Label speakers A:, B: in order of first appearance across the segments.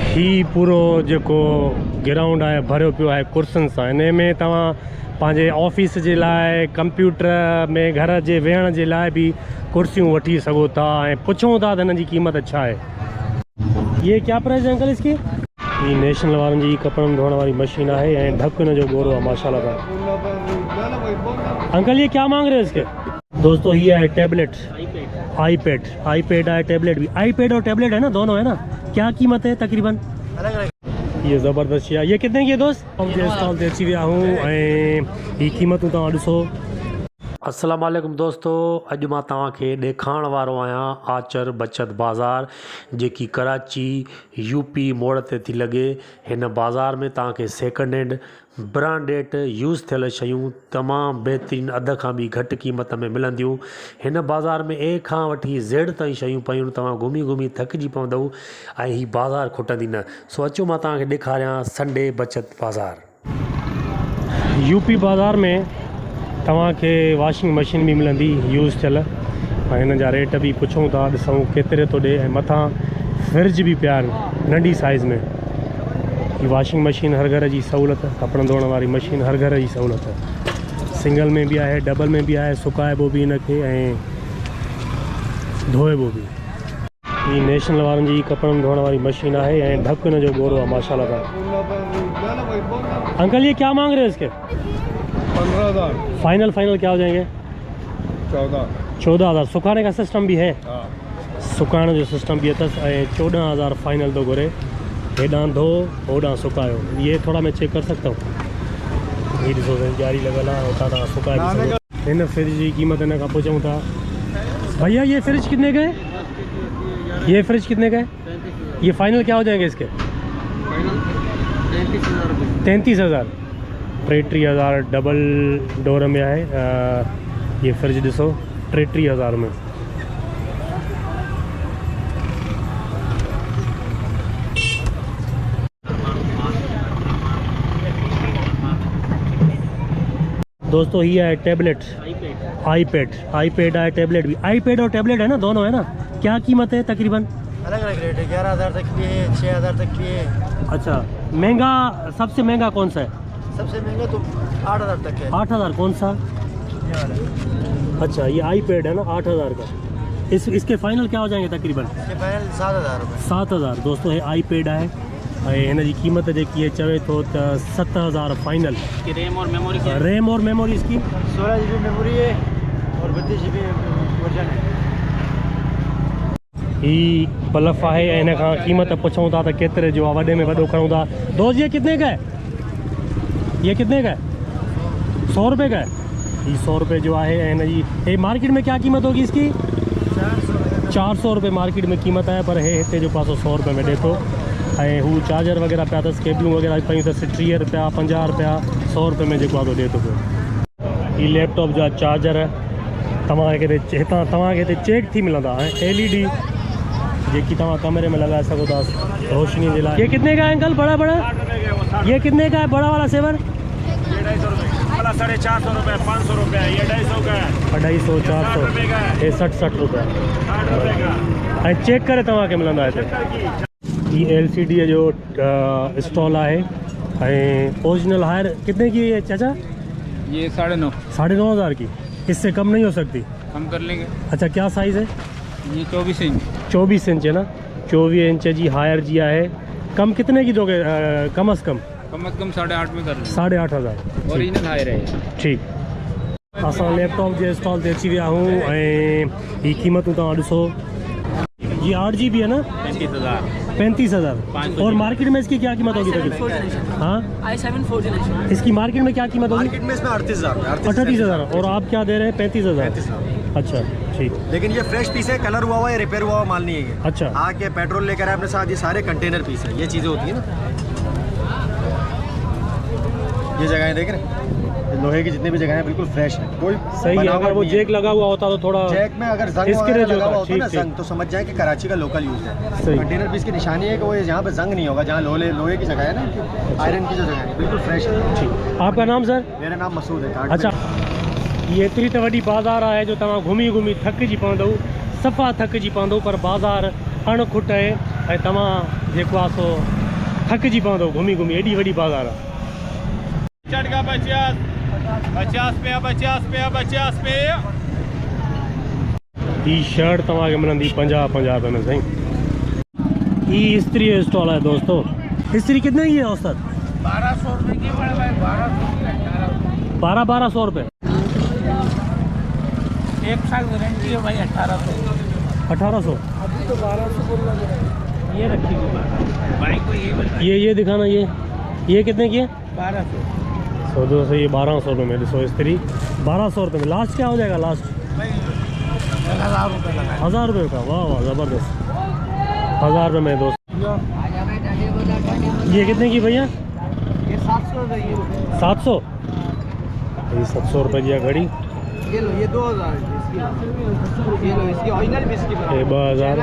A: ही पूरो जेको ग्राउंड आहे भरियो पियो आहे कुर्सियुनि सां। इन में तव्हां पंहिंजे ऑफिस जे लाइ, कंप्यूटर में घर जे वेहण जे लाइ बि कुर्सियूं वठी सघो था। ऐं पुछूं था त हिन जी क़ीमत छा आहे। ये क्या प्राइस है अंकल इसकी? ये नेशनल वारनि जी कपड़नि धोइण वारी मशीन है। ऐं ढक हिन जो गोरो आहे माशाल्लाह। अंकल ये क्या मांग रहे हैं इसके? दोस्तों ये है टैबलेट, आईपैड है, टैबलेट भी। आईपैड और टैबलेट है ना, दोनों है ना। क्या कीमत है तकरीबन? ये ज़बरदस्त है। ये कितने की है दोस्त? स्टॉल ते अची विया हूँ ऐं ही क़ीमतूं तव्हां ॾिसो। अस्सलाम वालेकुम दोस्तों, अॼु मां तव्हांखे ॾेखारण वारो आहियां आचर बचत बाज़ार, जेकी कराची यूपी मोड़ ते थी लॻे। हिन बाज़ार में तव्हांखे सेकेंड हैंड ब्रांडेड यूज़ थियल शयूं तमामु बहितरीनु अध खां बि घटि क़ीमत में मिलंदियूं। हिन बाज़ार में ए खां वठी ज़ेड ताईं शयूं पयूं। तव्हां घुमी घुमी थकिजी पवंदव ऐं हीअ बाज़ार खुटंदी न। सो अचो मां तव्हांखे ॾेखारियां संडे बचत बाज़ार। यूपी बाज़ार में तव्हांखे वॉशिंग मशीन भी मिलंदी यूज़ थियल, ऐं हिन जा रेट भी पुछूं था, ॾिसूं केतिरे थो ॾे। ऐं मथां फ्रिज भी पिया आहिनि नंढी साइज़ में। ही वॉशिंग मशीन हर घर जी सहूलियत, कपिड़नि धोइण वारी मशीन हर घर जी सहूलियत। सिंगल में भी आहे, डबल में भी आहे, सुकाइबो भी हिनखे ऐं धोइबो भी। ही नेशनल वारनि जी कपिड़नि धोइण वारी मशीन है। ऐं ढक हिन जो गोरो आहे माशाल्लाह। अंकल ये क्या मांग रहे हैं इसके? 15,000। फाइनल क्या हो जाएंगे? 14,000। सुखाने का सिस्टम भी है? सुखाने जो सिस्टम भी है। 14,000 फाइनल तो घुरे। हेॾां धो होॾां सुकायो। ये थोड़ा मैं चेक कर सकता हूँ। ये ॾिसो जारी लॻल आहे, हुतां तव्हां सुकाए भी सघो। हिन फ्रिज जी क़ीमत हिन खां पुछूं था। भैया ये फ्रिज कितने का है? ये फ्रिज कितने का है? ये फाइनल क्या हो जाएंगे इसके? 33,000। 33,000 डबल डोर में है। ये फ्रिज ॾिसो 33,000 में। दोस्तों ये है टैबलेट, आईपैड है, टैबलेट भी। आईपैड और टैबलेट है ना, दोनों है ना। क्या कीमत है तकरीबन?
B: अलग अलग रेट है। 11,000 तक की है, 6,000 तक की है।
A: अच्छा, महंगा सबसे महंगा कौन सा है?
B: सबसे महंगा तो 8,000 तक है।
A: 8,000 कौन सा? अच्छा, ये आईपैड है ना 8,000 का। इसके फाइनल क्या हो जाएंगे तकरीबन?
B: इसके फाइनल 7,000 रुपये।
A: 7,000 दोस्तों है आईपैड है। हिन जी क़ीमत जेकी है चवे तो 7,000 फाइनल।
B: रैम और मेमोरी
A: इसकी
B: 16 GB मेमोरी है और 32 GB वर्जन है।
A: ही बल्ब है। हिन खां क़ीमत पुछूं था त केतिरे जो आहे, वॾे में वॾो खणूं था। दोस्त ये कितने का है? ये कितने का है? 100 रुपये का है। ये 100 रुपये जो है। हिन जी मार्केट में क्या कीमत होगी इसकी? 400 रुपये मार्केट में कीमत है, पर हे हिते जो पासो 100 रुपये में ॾे थो। ऐं हू चार्जर वग़ैरह पिया अथसि, केबलूं वग़ैरह पयूं अथसि 30 रुपया, 50 रुपया, 100 रुपये में जेको आहे ॾे थो पियो। ही लैपटॉप जा चार्जर तव्हांखे हितां तव्हांखे हिते चेक थी मिलंदा। ऐं LED जेकी तव्हां कमरे में लॻाए सघो था रोशनी जे लाइ। ये कितने का है अंकल? बड़ा ये कितने का है बड़ा वाला सेवर?
B: 450 रुपये, 500 रुपये। ये 250 का है।
A: 250, 400, ये 60 रुपया। ऐं चेक करे तव्हांखे मिलंदा हिते। ये LCD जो स्टॉल है। ओरिजिनल हायर कितने की है चाचा?
B: ये 9,500।
A: 9,500 की। इससे कम नहीं हो सकती?
B: हम कर लेंगे।
A: अच्छा, क्या साइज़ है?
B: ये 24 इंच।
A: 24 इंच है ना। 24 इंच जी हायर जी है। कम कितने की दोगे? कम अज़ कम
B: 8,500 में कर लेंगे।
A: 8,500
B: ओरिजिनल हायर है।
A: ठीक। असां लैपटॉप जे स्टॉल ते अची विया हूँ ऐं ही क़ीमतूं तव्हां ॾिसो। ये 8 GB है ना? 35,000। और मार्केट में इसकी क्या कीमत होगी? हाँ, i7 4G। इसकी मार्केट में क्या कीमत होगी?
B: मार्केट में इसमें 38,000।
A: 38,000। और आप क्या दे रहे हैं? 35,000। अच्छा ठीक।
B: लेकिन ये फ्रेश पीस है, कलर हुआ हुआ है, रिपेयर हुआ हुआ माल नहीं है ये।
A: अच्छा,
B: आके पेट्रोल लेकर आए अपने साथ। ये सारे कंटेनर पीस है, ये चीज़ें होती है ना। ये जगहें देख रहे हैं, लोहे की जितनी भी जगह है बिल्कुल फ्रेश है, कोई
A: सही है। अगर वो जैक लगा हुआ होता तो थोड़ा
B: जैक में अगर जंग लगा हुआ होता ना, जंग, तो समझ जाए कि कराची का लोकल यूज है। कंटेनर पीस की निशानी है कि वो यहाँ पे जंग नहीं होगा, जहाँ लोहे की जगह है ना, आयरन की जो जगह है बिल्कुल फ्रेश है।
A: आपका नाम सर?
B: मेरा नाम मसूद है।
A: अच्छा, ये एतिरी त वॾी बाज़ार है जो तव्हां घुमी घुमी थकिजी पवंदव, सफ़ा थकिजी पवंदव, पर बाज़ार अणखुट है। ऐं तव्हां जेको आहे सो थकिजी पवंदो घुमी घुमी, एॾी वॾी बाज़ार आहे।
C: चटका 50 पे 50 पे।
A: ही शर्ट तव्हांखे मिलंदी 50 रुपए में साईं। ही इस्त्री जो स्टॉल है दोस्तों। इस्त्री कितने की है औसत?
C: 1200 रुपए की बड़े भाई,
A: 1200 रुपए।
C: 1 साल गारंटी है भाई। 1800।
A: 1800
C: अभी तो 1200 बोल रहा है। ये रखी हुई भाई को ये बता।
A: ये दिखाना, ये कितने की है?
C: 1200।
A: सो दोस्तों ये 1200 रुपये में। सो इस्त्री 1200 रुपये में। लास्ट क्या हो जाएगा लास्ट?
C: भाई 1000 रुपए लगा।
A: 1000 रुपये का? वाह वाह ज़बरदस्त। 1000 रुपये में दोस्त। ये कितने की भैया?
C: ये 700 रुपए की।
A: 700? ये 700 रुपये की घड़ी।
C: ये लो, ये 2000 इसकी। ये लो, इसकी ओरिजिनल पीस की
A: ये 2000।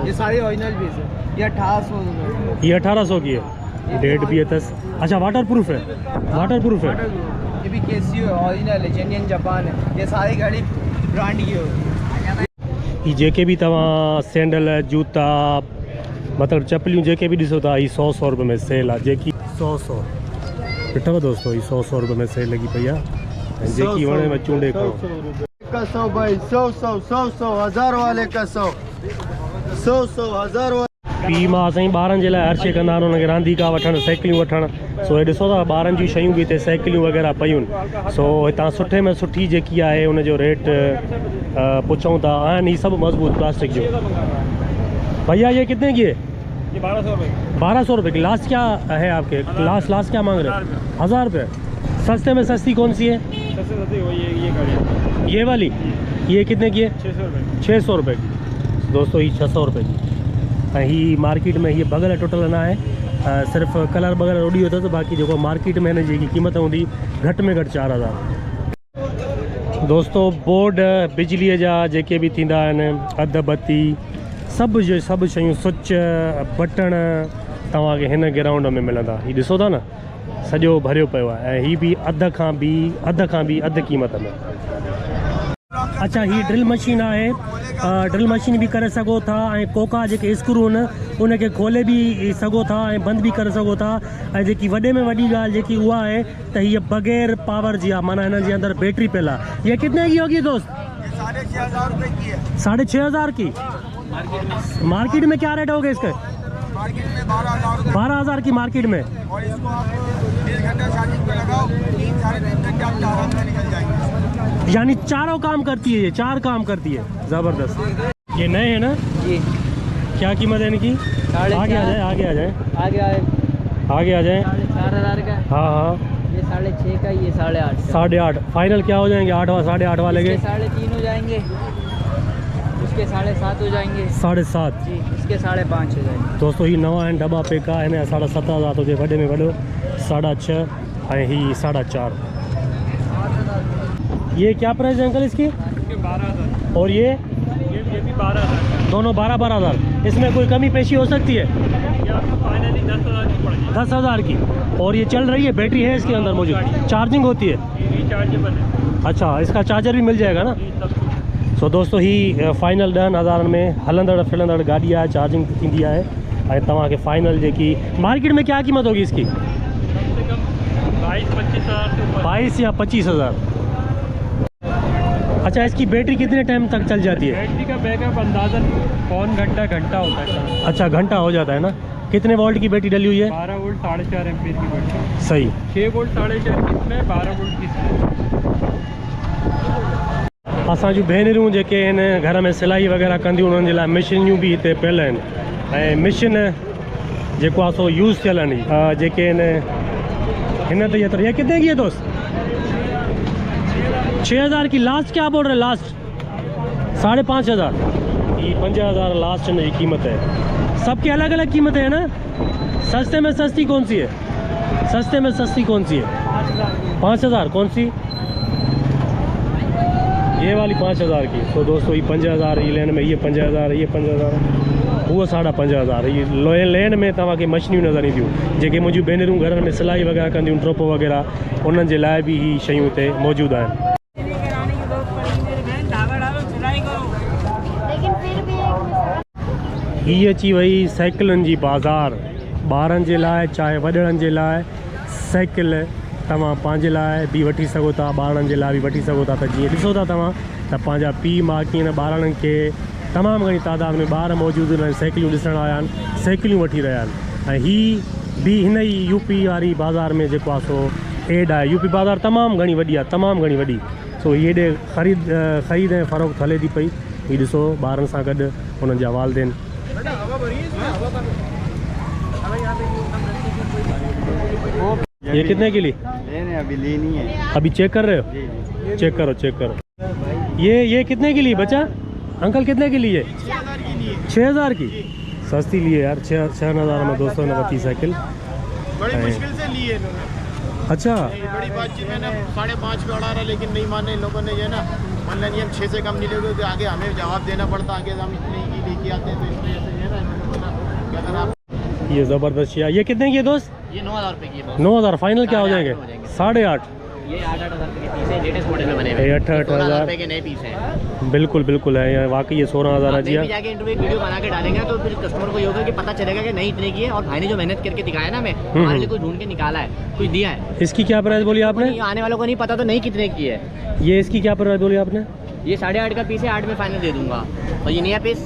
C: ये सारी ओरिजिनल पीस है। ये 1800 रुपए।
A: ये 1800 की है। डेट भी है 10। अच्छा वाटर प्रूफ है? वाटर प्रूफ है।
C: ये भी केसियो ओरिजिनल है, जेन्युइन जापान है। ये सारी घड़ी ब्रांड की हो।
A: ये जेके भी तव्हां सैंडल जूता मतलब चपलियूं जेके भी ॾिसो था, ही 100 रुपये में सेल आहे। जेकी 100 ॾिठव दोस्तों, ही 100 रुपये में सेल लगी पई आहे। ऐं जेकी वणे में चूंडे खणो।
B: का 100 भाई, 100 1000 वाले का 100 1000 वाले।
A: पी मां साईं ॿारनि जे लाइ हर शइ कंदा आहिनि, हुनखे रांदीका वठणु, साइकिलियूं वठणु। सो हे ॾिसो था ॿारनि जूं शयूं बि हिते साइकिलियूं वग़ैरह पयूं आहिनि। सो हितां सुठे में सुठी जेकी आहे हुनजो रेट पुछूं था। आहिनि ही सभु मज़बूत प्लास्टिक जो। भैया ये कितने की है?
C: ये 1200 रुपए।
A: 1200 रुपये की। लास्ट क्या है आपके? लास्ट क्या मांग रहे हैं? 1000 रुपये। सस्ते में सस्ती कौन सी है?
C: सबसे सस्ती वो ये गाड़ी।
A: ये वाली? ये कितने की है?
C: 600 रुपए।
A: 600 रुपये की। दोस्तों ये 600 रुपये की। ही मार्केट में ये बगल टुटल ना है, सिर्फ कलर वग़ैरह उड़ी होता। तो बाक़ी जो मार्केट में हिन जी क़ीमत हूंदी घटि में घटि 4000। दोस्तों बोर्ड बिजलीअ जा जेके भी थींदा आहिनि, अध बत्ती सभु शयूं, स्विच बटण तव्हांखे हिन ग्राउंड में मिलंदा। ही ॾिसो था न सॼो भरियो पियो आहे। ऐं ही बि अध खां बि अध क़ीमत में। अच्छा ही ड्रिल मशीन है। ड्रिल मशीन भी करे सको था। ऐं कोका जेके स्क्रू आहिनि उनखे खोले भी सको था ऐं बंदि भी करे सको था। ऐं जेकी वॾे में वॾी ॻाल्हि जेकी उहा आहे त हीअ बग़ैर पावर जी आहे, माना हिन जे अंदरि बैटरी पियल आहे। ये कितने की होगी दोस्त?
C: 6500 रुपए की है।
A: 6500 की। मार्केट में क्या रेट होगा इसका?
C: मार्केट में 12000।
A: 12000 की मार्केट में।
C: और इसको आप 1.5 घंटा चार्जिंग पे लगाओ, 3-3.5 घंटे आप आराम से निकल जाएंगे।
A: यानी चारों काम करती है, ये 4 काम करती है। ज़बरदस्त। ये नए हैं ना?
C: जी।
A: क्या कीमत है इनकी? आगे आ जाए।
C: 4000 का।
A: हाँ
C: ये 6.5 का, ये 8.5।
A: 8.5 फाइनल क्या हो जाएंगे? 8.5 वाले के
C: 3.5 हो जाएंगे, उसके 7.5 हो जाएंगे।
A: 7.5
C: जी, इसके 5.5 हो जाएंगे।
A: दोस्तों ही नवा आहिनि डब्बा पेका आहिनि। 7.5 तो वॾे में वॾो 6.5 ऐं ही 4.5। ये क्या प्राइस है अंकल इसकी?
C: 12,000।
A: और ये
C: भी 12,000।
A: दोनों 12,000। इसमें कोई कमी पेशी हो सकती है?
C: फाइनली 10,000 की पड़ेगी।
A: 10,000 की। और ये चल रही है, बैटरी है इसके अंदर मौजूद, चार्जिंग होती है?
C: रिचार्जेबल है।
A: अच्छा इसका चार्जर भी मिल जाएगा ना? सो दोस्तों ही फाइनल 10,000 में हलंदड़ फिलंदड़ गाड़ी है, चार्जिंग थींदी है। ऐं तव्हांखे फाइनल जेकी मार्केट में क्या कीमत होगी इसकी?
C: कम से कम 22-25,000।
A: 22 या 25,000। अच्छा इसकी बैटरी कितने टाइम तक चल जाती है?
C: बैटरी का बैकअप अंदाजन पौन घंटा होता है।
A: अच्छा घंटा हो जाता है ना? कितने वोल्ट की बैटरी डली हुई है?
C: 12 वोल्ट 4.5 एम्पीयर की बैटरी।
A: सही।
C: 6 वोल्ट 4.5 की इसमें, 12 वोल्ट की इसमें।
A: असांजूं भेनरूं जेके आहिनि घर में सिलाई वग़ैरह कंदियूं, उन्हनि जे लाइ मशीनियूं बि हिते पियल आहिनि। ऐं मशीन जेको आहे सो यूज़ थियल आहिनि जेके आहिनि हिन ते एतिरो। ये कितने की है दोस्त? 6000 की। लास्ट क्या बोल रहे हैं? लास्ट 5,500। ये 5,000 लास्ट की कीमत है। सबकी अलग अलग कीमत है ना? सस्ते में सस्ती कौन सी है? 5,000 कौन सी? ये वाली 5,000 की। तो दोस्तों ये 5,000 ये लेन में, ये 5,000, ये 5,000, वो 5,500। ये लेन में तव्हांखे मशीनियूं नज़र ईंदियूं जेके मुंहिंजूं भेनरूं घर में सिलाई वग़ैरह कंदियूं, ट्रोपो वग़ैरह, उन्हनि जे लाइ बि ही शयूं हिते मौजूदु आहिनि। ही अची वई साइकिलुनि जी बाज़ार। ॿारनि जे लाइ चाहे वॾड़नि जे लाइ साइकिल तव्हां पंहिंजे लाइ बि वठी सघो था, ॿारनि जे लाइ बि वठी सघो था। त जीअं ॾिसो था तव्हां त पंहिंजा पीउ माउ कीअं ॿारनि खे तमामु घणी तादाद में ॿार मौजूदु आहिनि, साइकिलूं ॾिसण आया आहिनि, साइकिलूं वठी रहिया आहिनि। ऐं हीअ बि हिन ई यूपी वारी बाज़ार में जेको आहे सो एड आहे। यूपी बाज़ार तमामु घणी वॾी आहे, तमामु घणी वॾी। सो हेॾे ख़रीद ऐं फ़रोख़्त हले थी पई। हीअ ॾिसो ॿारनि सां गॾु हुननि जा वालदेन। ये कितने की ली?
B: अभी लेनी है,
A: अभी चेक कर रहे हो? चेक करो चेक करो। ये कितने की ली बच्चा? अंकल कितने की ली है? 6000 की। सस्ती ली है यार, 6000 में दोस्तों ने बती साइकिल।
C: बड़ी मुश्किल से ली है इन्होंने।
A: अच्छा,
C: बड़ी बातचीत मैंने 5.5 पे अड़ा रहा, लेकिन नहीं माने इन लोगों ने। ये ना ऑनलाइन ये हम 6 से कम नहीं लेते तो आगे हमें जवाब देना पड़ता, आगे हम इतने की लेके आते हैं। तो इस वजह से ये ना इन्होंने बोला क्या करा आप।
A: ये ज़बरदस्त शेयर। ये कितने की है दोस्त?
D: ये 9000 रुपए की है।
A: 9000 फाइनल क्या हो जाएंगे? 8.5।
D: ये 8,000 रुपए के पीस है, लेटेस्ट मॉडल में बने हुए
A: ये
D: हैं।
A: 8,000
D: रुपए के नए पीस हैं।
A: बिल्कुल बिल्कुल है ये वाकई। ये 16,000 है जी।
D: भी जाके इंटरव्यू वीडियो बना के डालेंगे तो फिर कस्टमर को ये होगा कि पता चलेगा कि नहीं इतने की है। और भाई ने जो मेहनत करके दिखाया ना हमें, हमारे लिए कुछ ढूंढ के निकाला है, कुछ दिया है।
A: इसकी क्या प्राइस बोली आपने?
D: आने वालों को नहीं पता तो नहीं कितने की है।
A: ये इसकी क्या प्राइस बोली आपने?
D: ये 8.5 का पीस है, 8 में फाइनल दे दूंगा। और ये नया पीस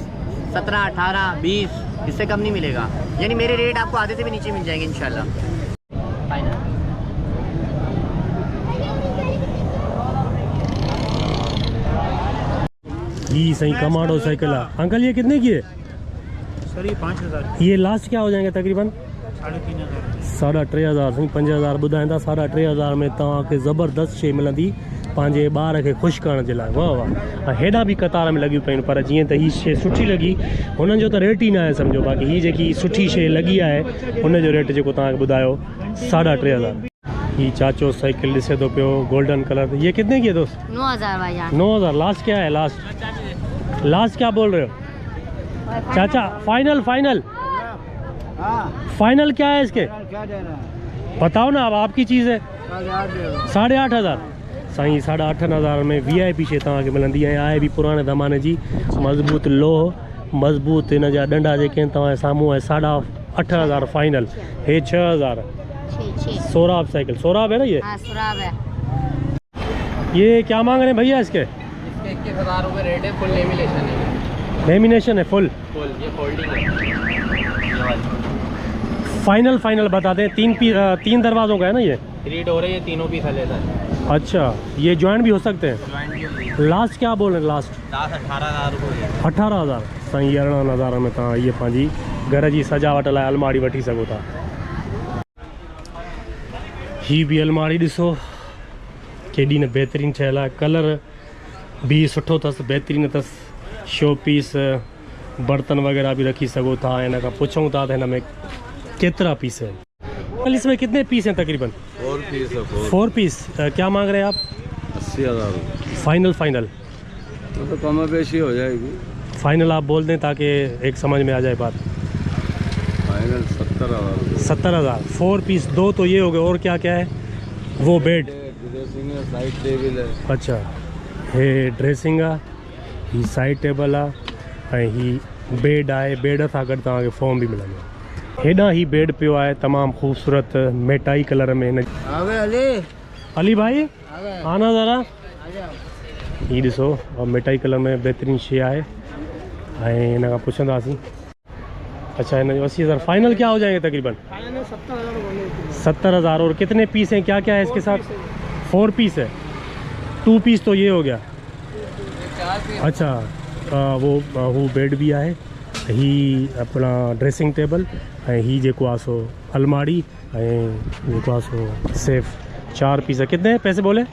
D: 17, 18, 20, इससे कम नहीं मिलेगा। यानी मेरे रेट आपको आधे से भी नीचे मिल जाएंगे इंशाल्लाह। फाइनल
A: ये सही कमांडो साइकिल है। अंकल ये कितने की है?
B: सर ये 5000।
A: ये लास्ट क्या हो जाएंगे तकरीबन? 3,500 सही 5,000 ॿुधाइनि था। 3,500 में तव्हांखे ज़बरदस्त शइ मिलंदी पंहिंजे ॿार खे ख़ुशि करण जे लाइ। वाह वाह। ऐं हेॾा बि कतार में लॻियूं पियूं, पर जीअं त हीअ शइ सुठी लॻी हुननि जो त रेट ई न आहे सम्झो। बाक़ी हीअ जेकी सुठी शइ लॻी आहे हुनजो रेट जेको तव्हांखे ॿुधायो 3,500। ये चाचो साइकिल ॾिसे थो पियो गोल्डन कलर। ये कितने की है दोस्त?
E: 9000 भाईजान।
A: 9000। लास्ट क्या है? लास्ट क्या बोल रहे हो चाचा? फाइनल फाइनल फाइनल क्या है इसके? बताओ ना, अब आपकी चीज़ है। 8,500 साईं। 8,500 में VIP शइ तव्हांखे मिलंदी आहे। आहे बि पुराणे ज़माने जी मज़बूत लोह, मज़बूत इन जा डंडा जेके आहिनि तव्हांजे साम्हूं आहे। 8,500 फाइनल। हे 6,000। सोराब साइकिल। सोराब है ना ये?
E: हाँ, सुराब है।
A: ये क्या मांग रहे हैं भैया इसके?
D: इसके 21,000 रुपए रेट है। फुल लेमिनेशन है।
A: लेमिनेशन है फुल?
D: फुल ये फोल्डिंग है।
A: फाइनल फाइनल बता दें। 3 दरवाज़ों का है ना ये?
D: 3 डोर है, ये तीनों पीस लेता है।
A: अच्छा, ये जॉइंट भी हो सकते हैं? लास्ट क्या बोल रहे हैं? लास्ट
D: 18,000 रुपये।
A: 18,000 साईं। 18,000 में तव्हां ये पंहिंजी घर जी सजावट लाइ अलमारी वठी सघो था। ही भी अलमारी ॾिसो केॾी न बहितरीनु ठहियल आहे। कलर भी सुठो अथसि, बहितरीनु अथसि। शो पीस बर्तन वग़ैरह भी रखी सघो था। हिन खां पुछूं था त हिन में केतिरा पीस आहिनि? इसमें कितने पीस हैं तकरीबन?
F: 4 पीस है।
A: 4 पीस। क्या मांग रहे हैं आप?
F: 80,000।
A: फाइनल फाइनल
F: तो कम बेशी हो जाएगी।
A: फाइनल आप बोल दें ताकि एक समझ में आ जाए बात।
F: फाइनल 70,000।
A: 70,000। 4 पीस। 2 तो ये हो गए, और क्या क्या है? वो बेड।
F: ड्रेसिंग है, साइड टेबल है।
A: अच्छा, हे ड्रेसिंग आहे, ही साइड टेबल आहे, ऐं ही बेड आहे। बेड सां गॾु तव्हांखे फोम भी मिलंदो। हेॾां ही बेड पियो आहे तमामु ख़ूबसूरत मेटाई कलर में। अली भाई आना ज़रा। ही ॾिसो मेटाई कलर में बेहतरीन शइ आहे। ऐं हिन खां पुछंदासीं। अच्छा, हिन जो 80,000 फाइनल क्या हो जाएंगे तकरीबन? 70,000। और कितने पीस हैं? क्या क्या है इसके साथ? 4 पीस है। 2 पीस तो ये हो गया। अच्छा, वो बेड भी आहे। ही अपना ड्रेसिंग टेबल, ऐं ही जेको आहे सो अलमारी, ऐं जेको आहे सो सेफ। 4 पीस है। कितने पैसे बोले?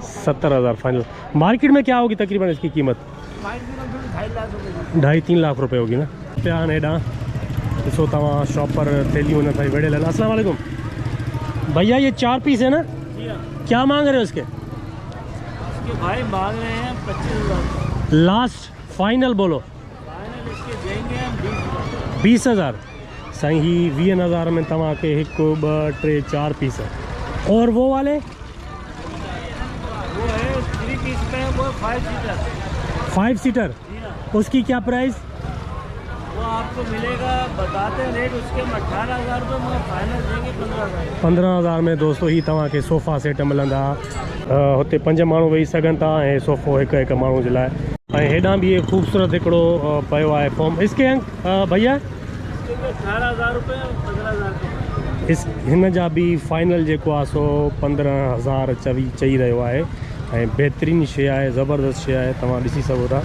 A: 70,000 फाइनल। मार्केट में क्या होगी तकरीबन इसकी कीमत? 2.5-3 लाख रुपए होगी ना। प्यान हेॾां ॾिसो तव्हां शॉप पर थैलियूं न भाई वेड़े। अस्सलाम वालेकुम भैया, ये 4 पीस है ना? क्या मांग रहे हो इसके?
G: भाई मांग रहे हैं 25,000।
A: लास्ट फाइनल बोलो।
G: फाइनल इसके देंगे हम
A: 20,000 साईं। ही 20,000 में तव्हांखे 1, 2, 3, 4 पीस है। और वो वाले?
G: वो है 3 पीस में, वो 5 सीटर।
A: 5 सीटर। उसकी क्या प्राइस?
G: वो आपको मिलेगा, बताते हैं रेट उसके में 18,000 रुपये, मगर फाइनल देंगे 15,000।
A: 15,000 में दोस्तों ही तव्हांखे सोफ़ा सेट मिलंदा। हुते 5 माण्हू वेही सघनि था ऐं सोफ़ो हिकु माण्हू जे लाइ। ऐं हेॾां बि ख़ूबसूरत हिकिड़ो पियो आहे फॉर्म। इसके भैया
G: 18,000 रुपये, 15,000
A: इस हिन जा बि फाइनल जेको आहे सो 15,000 चई रहियो आहे ऐं बहितरीनु शइ आहे, ज़बरदस्त शइ आहे, तव्हां ॾिसी सघो था,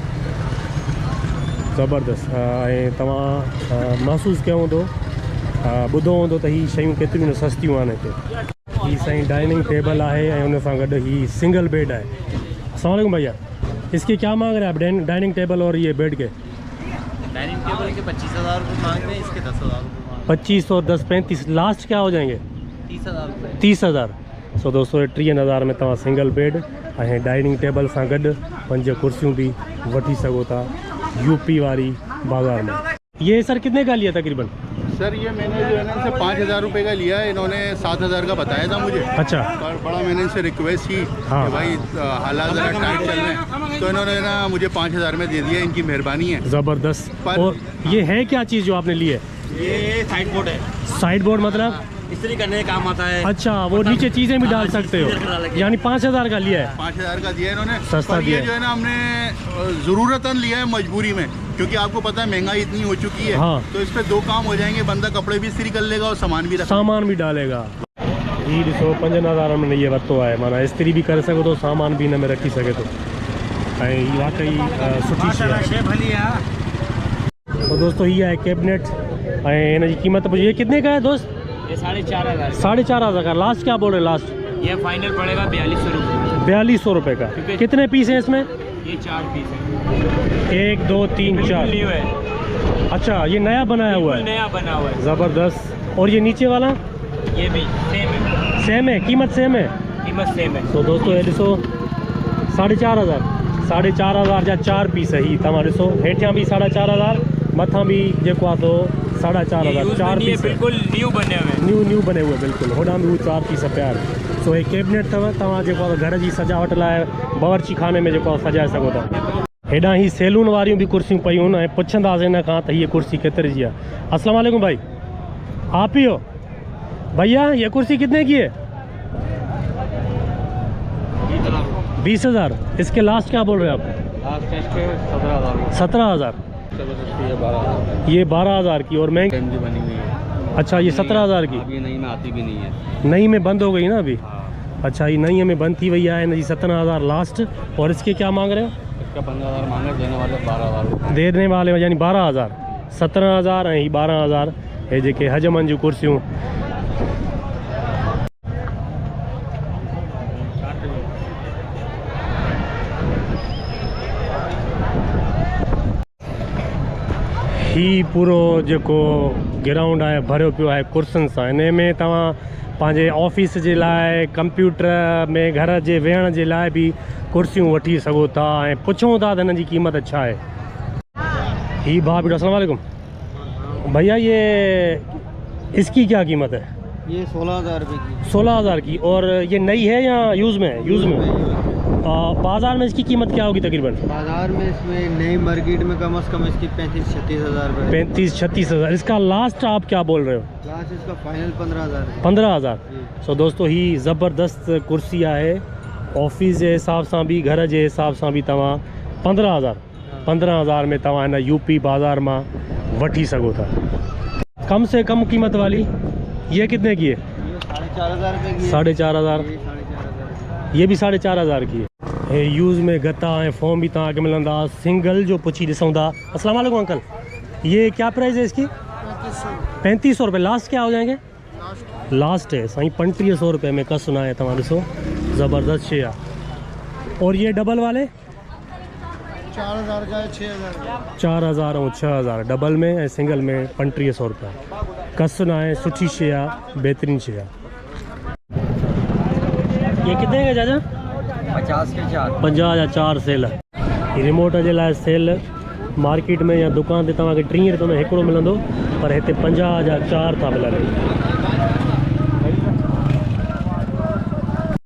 A: ज़बरदस्त। ऐं तव्हां महसूसु कयो हूंदो, ॿुधो हूंदो त हीअ शयूं केतिरियूं न सस्तियूं आहिनि हिते। हीअ साईं डाइनिंग टेबल आहे ऐं उन सां गॾु हीअ सिंगल बेड आहे। अस्सलाम वालेकुम भैया, इसकी क्या मांग रहे हैं आप डाइनिंग टेबल और ये बेड के?
C: डाइनिंग टेबल के 25,000 रुपये मांग रहे हैं, इसके 10,000 रुपये।
A: 25 और 10 35 लास्ट क्या हो जाएंगे?
C: 30,000 रुपये।
A: 30,000। सो दोस्तों 30,000 में तव्हां सिंगल बेड ऐं डाइनिंग टेबल सां गॾु 5 कुर्सियूं भी वठी सघो था यूपी वारी बाज़ार में। ये सर कितने का लिया तकरीबन?
C: सर ये मैंने जो है ना इनसे 5,000 रुपये का लिया है, इन्होंने 7,000 का बताया था मुझे।
A: अच्छा।
C: पर बड़ा मैंने इनसे रिक्वेस्ट की
A: हाँ।
C: कि भाई हालात ज़रा टाइट चल रहे हैं, तो इन्होंने ना मुझे 5,000 में दे दिया, इनकी मेहरबानी है।
A: ज़बरदस्त।
C: पर-
A: और ये है क्या चीज़ जो आपने ली है?
C: ये साइड बोर्ड है,
A: साइड बोर्ड मतलब?
C: इस्त्री करने का काम आता है।
A: अच्छा, वो नीचे चीज़ें भी डाल सकते हो, यानी 5,000 का लिया है।
C: 5,000 का दिया है इन्होंने।
A: सस्ता
C: पर
A: दिया
C: ये
A: है।
C: जो है ना हमने ज़रूरतन लिया है मजबूरी में, क्योंकि आपको पता है महंगाई इतनी हो चुकी है।
A: हाँ।
C: तो इस पे 2 काम हो जाएंगे, बंदा कपड़े भी इस्त्री कर लेगा और सामान भी रख
A: सामान भी डालेगा। ये ॾिसो 5,000 में ये वरितो आहे, माना इस्त्री भी करे सघो थो, सामान भी हिन में रखी सघे थो ऐं हीअ वाकई सुठी शइ आहे। तो दोस्तों ये है कैबिनेट ऐं हिन जी क़ीमत पुछी, ये कितने का है दोस्त?
G: ये 4,500।
A: 4,500 का। लास्ट क्या बोल रहे हैं लास्ट?
G: ये फाइनल पड़ेगा 4,200 रुपये।
A: 4,200 रुपये का। कितने पीस हैं इसमें?
G: ये 4 पीस है,
A: 1 2 3 4।
G: न्यू है,
A: अच्छा, ये नया बनाया हुआ है,
G: नया बना हुआ है।
A: ज़बरदस्त। और ये नीचे वाला
G: ये भी सेम है,
A: सेम है, कीमत सेम है।
G: कीमत सेम है।
A: तो दोस्तों ये ॾिसो 4,500 4,500 जा 4 पीस ही तव्हां ॾिसो, हेठियां भी 4,500, मथां भी जेको आहे तो 4,500, 4 पीस
G: बिल्कुल न्यू बने हुए।
A: न्यू बने हुए बिल्कुल। होॾां भी 4 पीस पिया आहिनि। सो ये कैबिनेट अथव, तव्हां जेको आहे घर जी सजावट लाइ बावर्ची खाने में जेको आहे सजाए सघो था। हेॾां ही सैलून वारियूं भी कुर्सियूं पयूं आहिनि ऐं पुछंदासीं हिन खां त हीअ कुर्सी केतिरे जी आहे। अस्सलाम वालेकुम भाई, आप ही हो? भैया ये कुर्सी कितने की है? 20,000। इसके लास्ट क्या बोल रहे हैं आप? 17,000। ये 12,000 की और महंगी
F: बनी हुई है।
A: अच्छा, ये 17,000 की।
F: अभी नई में आती भी नहीं है।
A: नई में बंद हो गई ना अभी? अच्छा, ये नई में बंद थी वही है ना जी। 17,000 लास्ट। और इसके क्या मांग रहे हो?
F: इसका 15,000 मांगे, देने वाले 12,000।
A: देने वाले यानी 12,000। 17,000 ऐं 12,000 हे जेके हजमन जूं कुर्सियूं। ही पूरो जेको ग्राउंड आहे भरियो पियो आहे कुर्सियुनि सां। हिन में तव्हां पंहिंजे ऑफिस जे लाइ, कंप्यूटर में घर जे वेहण जे लाइ भी कुर्सियूं वठी सघो था ऐं पुछूं था त हिन जी क़ीमत छा आहे। ही भाउ भी। अस्सलाम वालेकुम भैया, ये इसकी क्या कीमत है?
B: ये 16,000 रुपये की।
A: 16,000 की। और ये नई है या यूज़ में है? यूज़ में। बाज़ार में इसकी कीमत क्या होगी तकरीबन?
B: बाजार में इसमें नई मार्केट में कम से कम इसकी 35-36 हज़ार रुपये।
A: 35-36 हज़ार। इसका लास्ट आप क्या बोल रहे हो?
B: लास्ट इसका फाइनल 15,000 है।
A: 15,000। सो दोस्तों ही ज़बरदस्त कुर्सी आहे। ऑफिस जे हिसाब सां भी, घर जे हिसाब सां भी तव्हां 15,000 में तव्हां हिन यूपी बाज़ार मां वठी सघो था। कम से कम कीमत वाली ये कितने की है?
B: ये 4,500 रुपये की है।
A: 4,500।
B: ये 4,500।
A: ये भी 4,500 की है। हे यूज़ में गत्ता ऐं फॉर्म भी तव्हांखे मिलंदा। सिंगल जो पुछी ॾिसूं था। अस्सलाम वालेकुम अंकल, ये क्या प्राइस है इसकी? 3500 रुपये। लास्ट क्या हो जाएंगे? लास्ट है साईं 3500 रुपये में का सुना है तव्हां ॾिसो, ज़बरदस्त शइ आहे। और ये डबल वाले
B: 4,000 का है, 6,000।
A: 4,000 और 6,000 डबल में ऐं सिंगल में 3500 रुपया। कसन आहे, सुठी शइ आहे, बेहतरीन शइ आहे। ये कितने का चाचा?
B: 50 के 4।
A: 50 जा 4 सेल। रिमोट जे लाइ सेल मार्केट में या दुकान ते तव्हांखे 30 रुपये में हिकिड़ो मिलंदो, पर हिते 50 जा 4 था मिलनि।